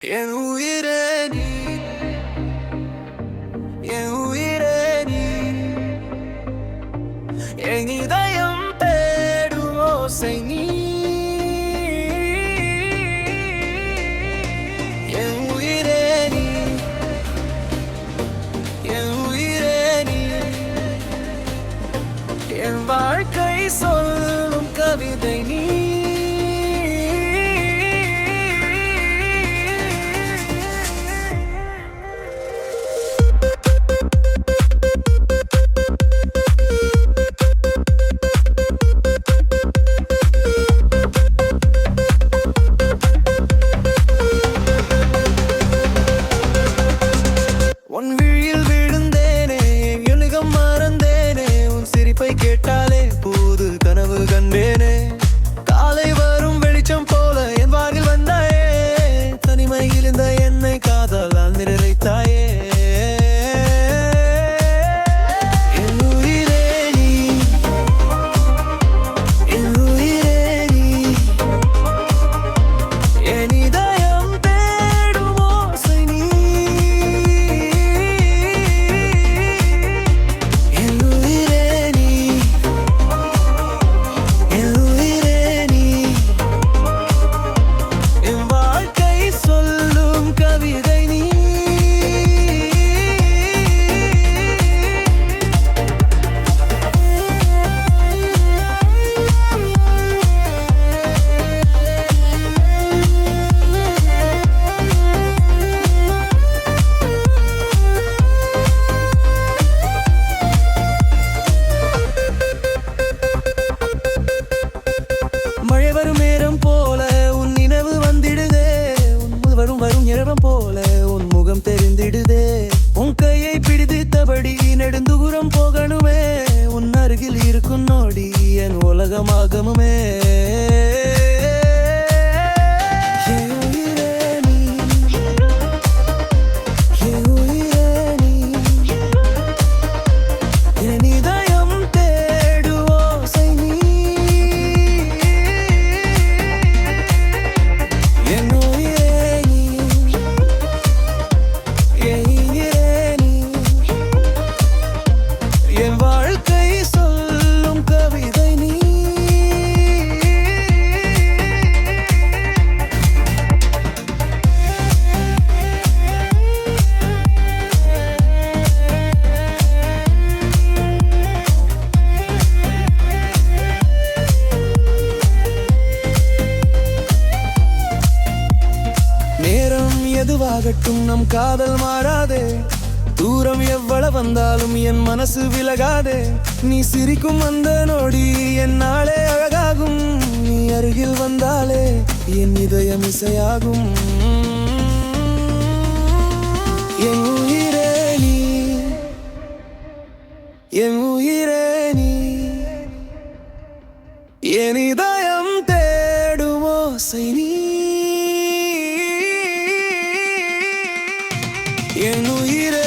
என் உயிரே நீ, என் உயிரே நீ, என் இதயம் தேடும் ஓசை நீ. என் உயிரே நீ, என் உயிரே நீ, என் வாழ்க்கை சொல்லும் கவிதை நீ. உன் விழியில் விழுந்தேனே, என் எழுகம் மறந்தேனே, உன் சிரிப்பை கேட்டாலே புது கனவு கண்டேனே. காலை வரும் வெளிச்சம் போல என் வானில் வந்தாயே, தனிமையில் இந்த என்னை காதலால் நிறைத்தாயே. என் உயிரே நீ, என் உயிரே நீ, என் இதயம் தேடும் ஓசை நீ. என் உயிரே நீ, என் உயிரே நீ, என் வாழ்க்கை சொல்லும் கவிதை நீ. மழை வரும் நேரம் போல உன் நினைவு வந்திடுதே, உன் வரும் வரும் நேரம் போல உன் முகம் தெரிந்திடுதே. உன் கையை பிடித்தபடி நெடுந்தூரம் போகணுமே, உன் அருகில் இருக்கும் நோடி என் உலகமாகமுமே. என் உயிரே நீ, என் உயிரே நீ, என் இதயம் தேடும் ஓசை நீ. என் உயிரே நீ, என் உயிரே நீ, என் வாழ்க்கை சொல்லும் கவிதை நீ. நேரம் எதுவாகட்டும் நம் காதல் மாறாதே, தூரம் எவ்வளவு வந்தாலும் என் மனசு விலகாதே. நீ சிரிக்கும் அந்த நொடி என் நாளே அழகாகும், நீ அருகில் வந்தாலே என் இதயம் இசையாகும். என் உயிரே நீ, என் உயிரே நீ, என் இதயம் தேடும் ஓசை நீ. என் உயிரே